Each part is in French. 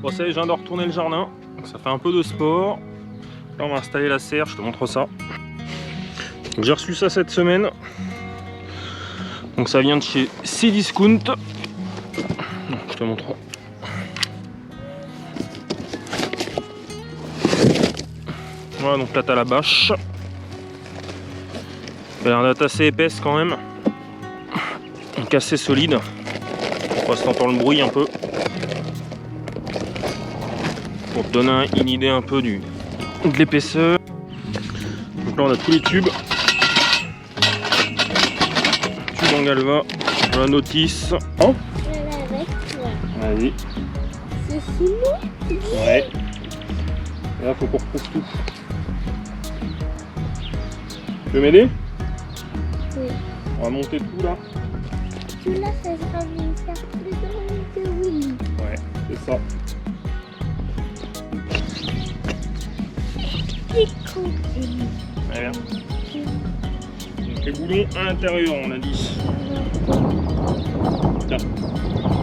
Bon, ça y est, je viens de retourner le jardin. Ça fait un peu de sport. Là, on va installer la serre, je te montre ça. J'ai reçu ça cette semaine. Donc ça vient de chez Cdiscount. Je te montre. Voilà, donc là t'as la bâche. Elle a l'air d'être assez épaisse quand même. Donc assez solide. On va s'entendre le bruit un peu. Pour te donner une idée un peu de l'épaisseur. Donc là on a tous les tubes. Tube en galva. La notice. Oh, vas-y. C'est fini. Ouais. Et là faut qu'on retrouve tout. Tu veux m'aider? Oui. On va monter tout là. Tout là, ça sera une carte plus grande que oui. Ouais, c'est ça. C'est cool. Très bien. Donc les boulons à l'intérieur, on a dit. Tiens,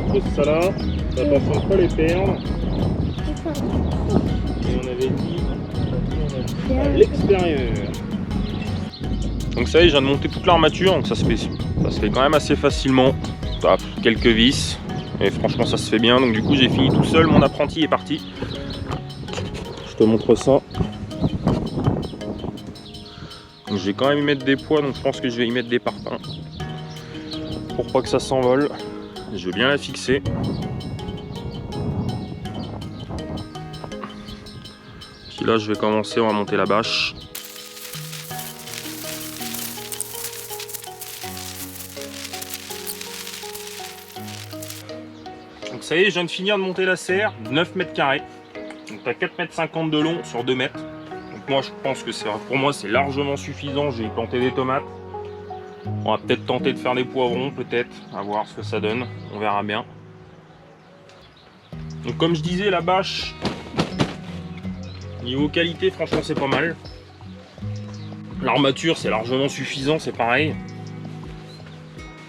pose ça là. Fais attention de ne pas les perdre. Et on avait dit à l'extérieur. Donc ça y est, je viens de monter toute l'armature, donc ça se fait quand même assez facilement. Quelques vis, et franchement ça se fait bien. Donc du coup j'ai fini tout seul, mon apprenti est parti. Je te montre ça. Donc je vais quand même y mettre des poids, donc je pense que je vais y mettre des parpaings. Pour pas que ça s'envole. Je vais bien la fixer. Puis là je vais commencer, on va monter la bâche. Donc ça y est, je viens de finir de monter la serre, 9 mètres carrés. Donc t'as 4,50 m de long sur 2 mètres. Donc moi je pense que pour moi c'est largement suffisant. J'ai planté des tomates. On va peut-être tenter de faire des poivrons, peut-être, à voir ce que ça donne. On verra bien. Donc comme je disais, la bâche, niveau qualité, franchement c'est pas mal. L'armature c'est largement suffisant, c'est pareil.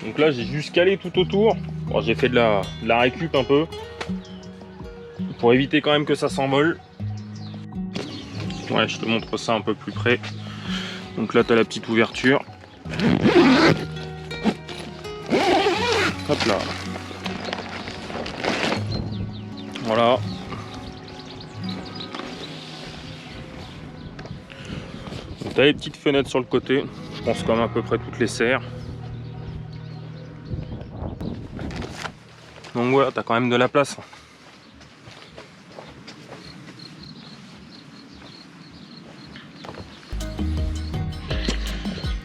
Donc là j'ai juste calé tout autour. Bon, j'ai fait de la récup un peu pour éviter quand même que ça s'envole. Ouais, je te montre ça un peu plus près. Donc là tu as la petite ouverture. Hop là. Voilà. Tu as les petites fenêtres sur le côté. Je pense comme à peu près toutes les serres. Donc voilà, tu as quand même de la place.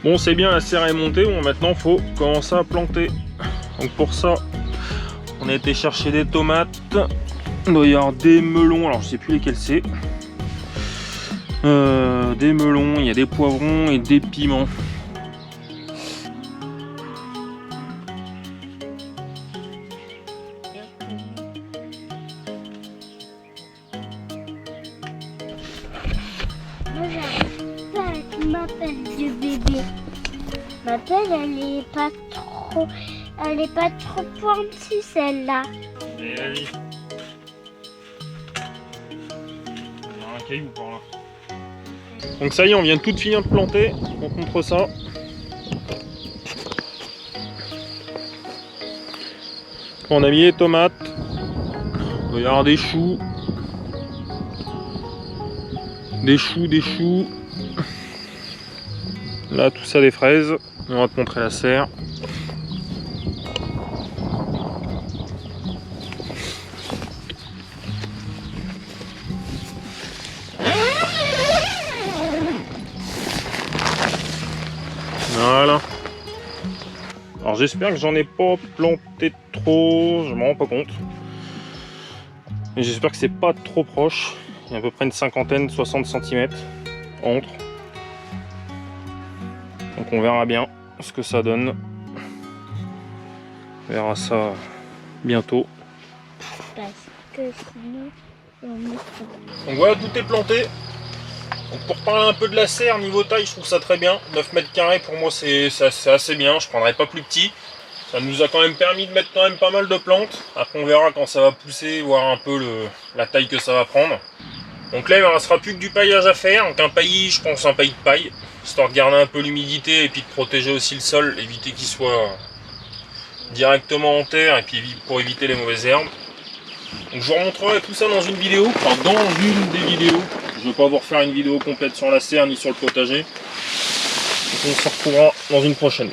Bon, c'est bien, la serre est montée. Bon, maintenant, il faut commencer à planter. Donc pour ça, on a été chercher des tomates. Il doit y avoir des melons. Alors, je sais plus lesquels c'est. Des melons, il y a des poivrons et des piments. Moi, j'arrive pas avec ma pelle de bébé. Ma pelle, elle est pas trop pointue, celle-là. Et vas-y. Il y a un caillou par là. Donc ça y est, on vient tout de finir de planter. On montre ça. On a mis les tomates. Il doit y avoir des choux. Des choux. Là, tout ça des fraises. On va te montrer la serre. Voilà. Alors j'espère que j'en ai pas planté trop, je m'en rends pas compte. Et j'espère que c'est pas trop proche. Il y a à peu près une cinquantaine, 60 cm entre. Donc on verra bien ce que ça donne. On verra ça bientôt. Parce que sinon, on met... Donc voilà, tout est planté. Donc pour parler un peu de la serre, niveau taille, je trouve ça très bien. 9 mètres carrés pour moi c'est assez bien, je prendrais pas plus petit. Ça nous a quand même permis de mettre quand même pas mal de plantes. Après on verra quand ça va pousser, voir un peu la taille que ça va prendre. Donc là il ne restera plus que du paillage à faire. Donc un paillis, je pense un paillis de paille, histoire de garder un peu l'humidité et puis de protéger aussi le sol, éviter qu'il soit directement en terre et puis pour éviter les mauvaises herbes. Donc je vous remontrerai tout ça dans une vidéo, enfin dans une des vidéos. Je ne vais pas vous refaire une vidéo complète sur la serre ni sur le potager. Donc on se retrouvera dans une prochaine.